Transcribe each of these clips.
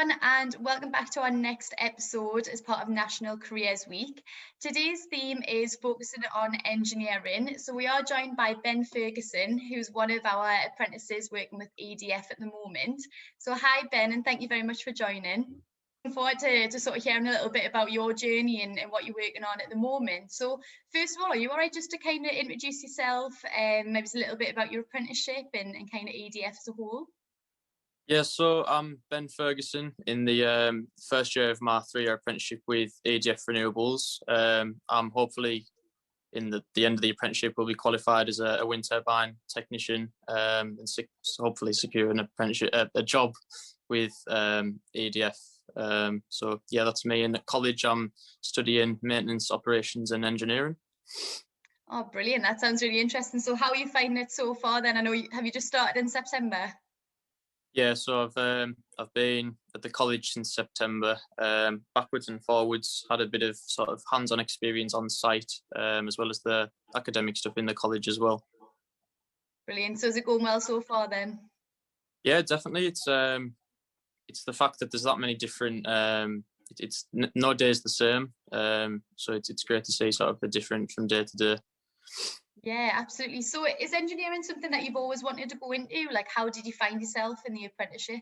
everyone, and welcome back to our next episode as part of National Careers Week. Today's theme is focusing on engineering. So we are joined by Ben Ferguson, who's one of our apprentices working with EDF at the moment. So hi, Ben, and thank you very much for joining. Looking forward to sort of hearing a little bit about your journey and what you're working on at the moment. So first of all, are you all right just to kind of introduce yourself, maybe it's a little bit about your apprenticeship and kind of EDF as a whole? Yeah, so I'm Ben Ferguson in the first year of my 3-year apprenticeship with EDF Renewables. I'm hopefully in the end of the apprenticeship will be qualified as a wind turbine technician and hopefully secure an apprenticeship, a job with EDF. So yeah, that's me. And at college, I'm studying maintenance, operations, and engineering. Oh, brilliant! That sounds really interesting. So how are you finding it so far? Then I know have you just started in September? Yeah, so I've been at the college since September, backwards and forwards, had a bit of sort of hands-on experience on site, as well as the academic stuff in the college as well. Brilliant. So is it going well so far then? Yeah, definitely. It's the fact that there's that many different, no day is the same. So it's great to see sort of the different from day to day. Yeah, absolutely. So is engineering something that you've always wanted to go into? Like, how did you find yourself in the apprenticeship?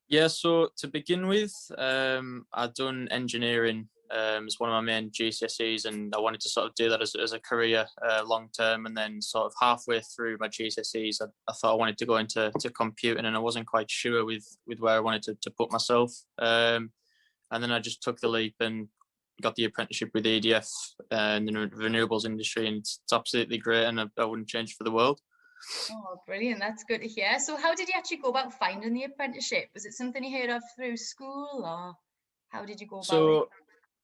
Yeah, so to begin with, I'd done engineering as one of my main GCSEs, and I wanted to sort of do that as a career long term. And then sort of halfway through my GCSEs, I thought I wanted to go into computing, and I wasn't quite sure with where I wanted to put myself. And then I just took the leap and got the apprenticeship with EDF in the renewables industry, and it's absolutely great, and I wouldn't change it for the world. Oh, brilliant. That's good to hear. So how did you actually go about finding the apprenticeship? Was it something you heard of through school, or how did you go about it?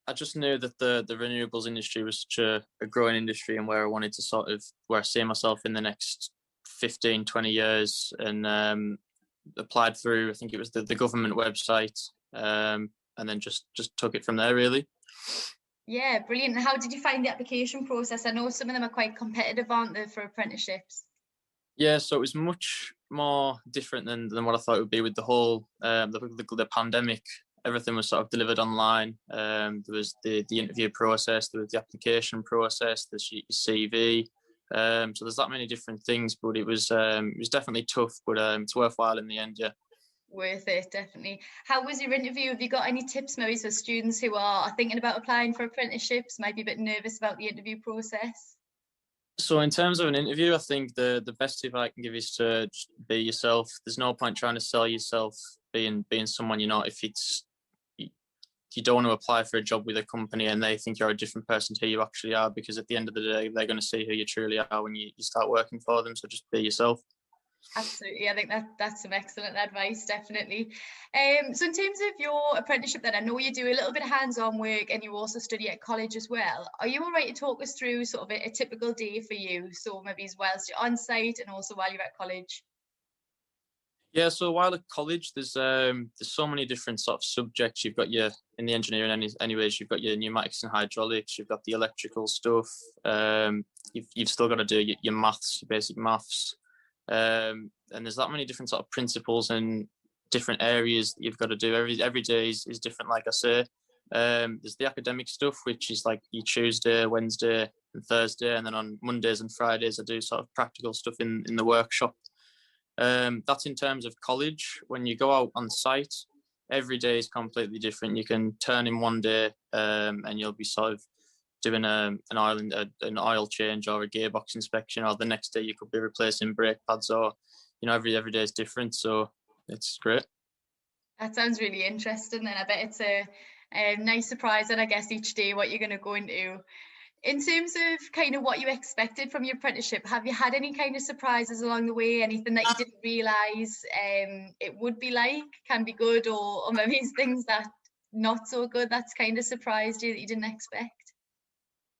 I just knew that the renewables industry was such a growing industry, and where I wanted to where I see myself in the next 15, 20 years, and applied through, I think it was the government website, and then just took it from there, really. Yeah, brilliant. How did you find the application process? I know some of them are quite competitive, aren't they, for apprenticeships? Yeah, so it was much more different than what I thought it would be with the whole the pandemic. Everything was sort of delivered online. There was the interview process, there was the application process, there's your CV. So there's that many different things, but it was definitely tough, but it's worthwhile in the end, yeah. Worth it, definitely. How was your interview? Have you got any tips maybe for students who are thinking about applying for apprenticeships, might be a bit nervous about the interview process? So in terms of an interview, I think the best tip I can give is to just be yourself. There's no point trying to sell yourself being someone you're not. If you don't want to apply for a job with a company and they think you're a different person to who you actually are, because at the end of the day, they're going to see who you truly are when you start working for them. So just be yourself. Absolutely. I think that's some excellent advice, definitely. So in terms of your apprenticeship then, I know you do a little bit of hands-on work and you also study at college as well. Are you all right to talk us through sort of a typical day for you? So maybe as whilst you're on site and also while you're at college? Yeah, so while at college, there's so many different sort of subjects. You've got in the engineering anyways, you've got your pneumatics and hydraulics, you've got the electrical stuff, you've still got to do your maths, your basic maths. And there's that many different sort of principles and different areas that you've got to do. Every day is different, like I say. There's the academic stuff, which is like your Tuesday, Wednesday, and Thursday, and then on Mondays and Fridays I do sort of practical stuff in the workshop. That's in terms of college. When you go out on site, every day is completely different. You can turn in one day and you'll be sort of doing an oil change or a gearbox inspection, or the next day you could be replacing brake pads, or every day is different. So it's great. That sounds really interesting, and I bet it's a nice surprise, and I guess each day what you're going to go into. In terms of kind of what you expected from your apprenticeship, have you had any kind of surprises along the way? Anything that you didn't realise it would be like, can be good, or maybe things that not so good that's kind of surprised you that you didn't expect?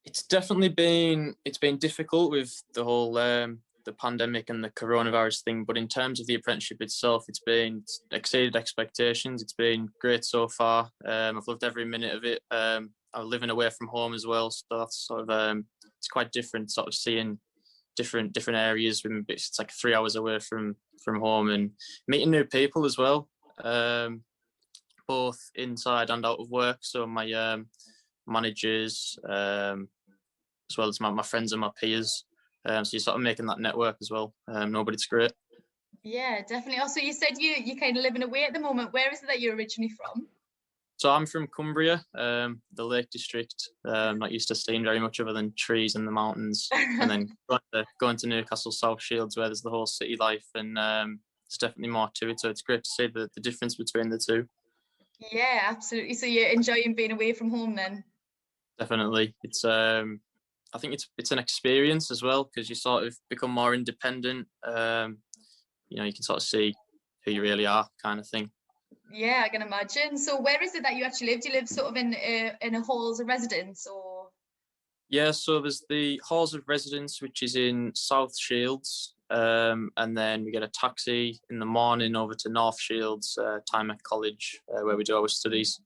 It's definitely been difficult with the whole the pandemic and the coronavirus thing, but in terms of the apprenticeship itself, it's exceeded expectations. It's been great so far. I've loved every minute of it. I'm living away from home as well, so that's sort of it's quite different, sort of seeing different areas. It's like 3 hours away from home, and meeting new people as well. both inside and out of work. So my managers, as well as my friends and my peers. So you're sort of making that network as well. No, but it's great. Yeah, definitely. Also, you said you kind of living away at the moment. Where is it that you're originally from? So I'm from Cumbria, the Lake District. Not used to seeing very much other than trees and the mountains. And then going to Newcastle South Shields, where there's the whole city life, and there's definitely more to it. So it's great to see the difference between the two. Yeah, absolutely. So you're enjoying being away from home then? Definitely, it's I think it's an experience as well, because you sort of become more independent. You can sort of see who you really are, kind of thing. Yeah, I can imagine. So where is it that you actually live? Do you live sort of in a halls of residence, or? Yeah, so there's the halls of residence, which is in South Shields, and then we get a taxi in the morning over to North Shields, time at college, where we do our studies.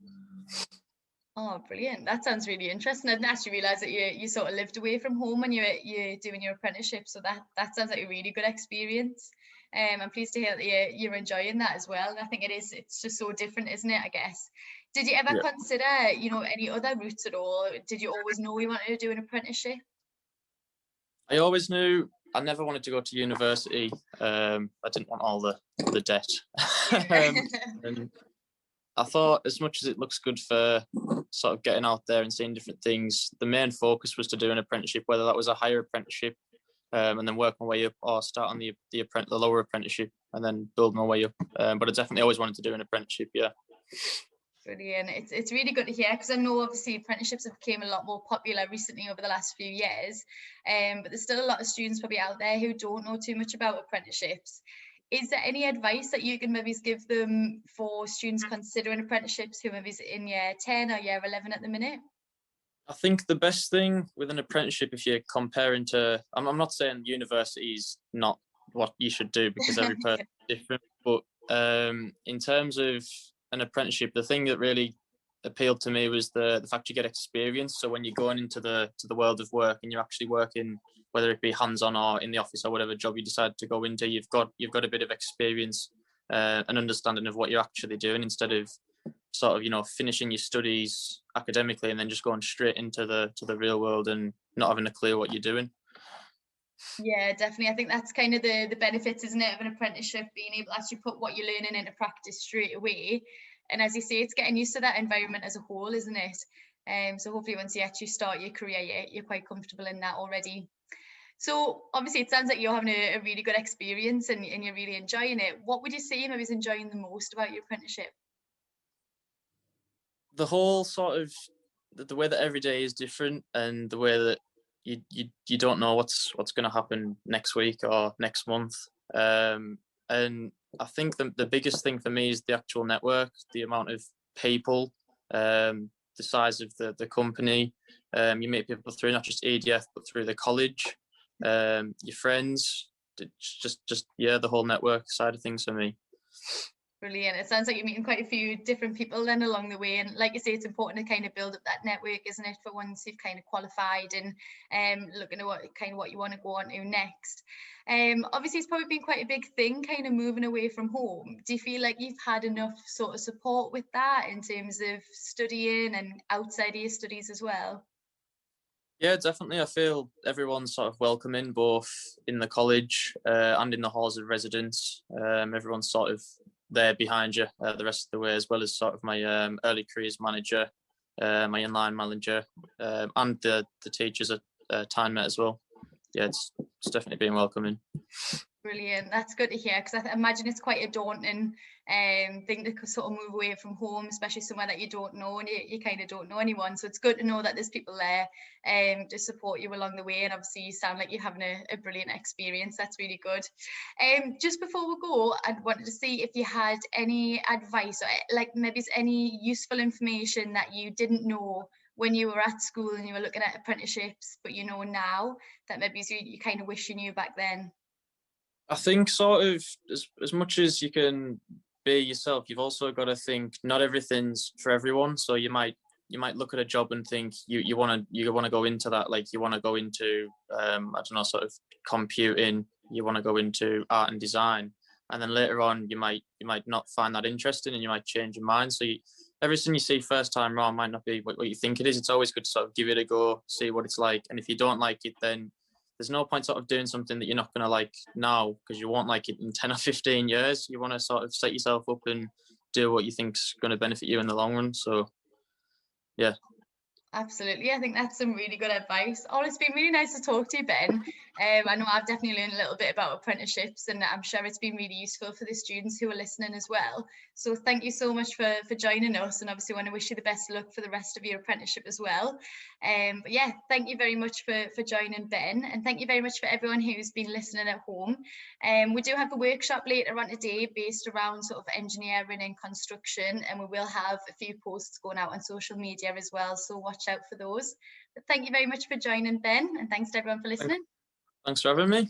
Oh, brilliant. That sounds really interesting. I didn't actually realise that you sort of lived away from home when you're doing your apprenticeship. So that sounds like a really good experience. I'm pleased to hear that you're enjoying that as well. And I think it's just so different, isn't it, I guess. Did you ever consider, any other routes at all? Did you always know you wanted to do an apprenticeship? I always knew I never wanted to go to university. I didn't want all the debt. And I thought, as much as it looks good for sort of getting out there and seeing different things, the main focus was to do an apprenticeship, whether that was a higher apprenticeship, and then work my way up, or start on the lower apprenticeship and then build my way up. But I definitely always wanted to do an apprenticeship. Yeah. Brilliant. It's really good to hear, because I know obviously apprenticeships have become a lot more popular recently over the last few years, but there's still a lot of students probably out there who don't know too much about apprenticeships. Is there any advice that you can maybe give them for students considering apprenticeships who maybe is in year 10 or year 11 at the minute? I think the best thing with an apprenticeship, if you're comparing to, I'm not saying university is not what you should do, because every person is different, but in terms of an apprenticeship, the thing that really appealed to me was the fact you get experience. So when you're going into the world of work and you're actually working, whether it be hands-on or in the office or whatever job you decide to go into, you've got a bit of experience, an understanding of what you're actually doing, instead of sort of finishing your studies academically and then just going straight into the real world and not having a clue what you're doing. Yeah, definitely. I think that's kind of the benefits, isn't it, of an apprenticeship, being able to actually put what you're learning into practice straight away. And as you say, it's getting used to that environment as a whole, isn't it? So hopefully once you actually start your career, you're quite comfortable in that already. So obviously it sounds like you're having a really good experience and you're really enjoying it. What would you say maybe is enjoying the most about your apprenticeship? The whole sort of the way that every day is different, and the way that you don't know what's going to happen next week or next month. And I think the biggest thing for me is the actual network, the amount of people, the size of the company. You meet people through not just EDF but through the college, your friends. Just the whole network side of things for me. Brilliant. It sounds like you're meeting quite a few different people then along the way. And like you say, it's important to kind of build up that network, isn't it, for once you've kind of qualified and looking at what you want to go on to next. Obviously, it's probably been quite a big thing kind of moving away from home. Do you feel like you've had enough sort of support with that in terms of studying and outside of your studies as well? Yeah, definitely. I feel everyone's sort of welcoming, both in the college and in the halls of residence. Everyone's sort of there behind you the rest of the way, as well as sort of my early careers manager, my inline manager, and the teachers at TimeMet as well. Yeah, it's definitely been welcoming. Brilliant. That's good to hear, because I imagine it's quite a daunting thing to sort of move away from home, especially somewhere that you don't know and you kind of don't know anyone. So it's good to know that there's people there to support you along the way. And obviously you sound like you're having a brilliant experience. That's really good. Just before we go, I wanted to see if you had any advice, or like maybe any useful information that you didn't know when you were at school and you were looking at apprenticeships, but you know now that maybe you kind of wish you knew back then. I think sort of as much as you can be yourself, you've also got to think not everything's for everyone. So you might look at a job and think you want to go into that, like you want to go into I don't know, sort of computing, you want to go into art and design, and then later on you might not find that interesting, and you might change your mind. So everything you see first time round might not be what you think it is. It's always good to sort of give it a go, see what it's like, and if you don't like it, then there's no point sort of doing something that you're not going to like now, because you won't like it in 10 or 15 years. You want to sort of set yourself up and do what you think's going to benefit you in the long run. So yeah. Absolutely. I think that's some really good advice. Oh, it's been really nice to talk to you, Ben. I know I've definitely learned a little bit about apprenticeships, and I'm sure it's been really useful for the students who are listening as well. So thank you so much for joining us, and obviously want to wish you the best of luck for the rest of your apprenticeship as well. But yeah, thank you very much for joining, Ben, and thank you very much for everyone who's been listening at home. We do have a workshop later on today based around sort of engineering and construction, and we will have a few posts going out on social media as well, so watch out for those. But thank you very much for joining, Ben, and thanks to everyone for listening. Thanks for having me.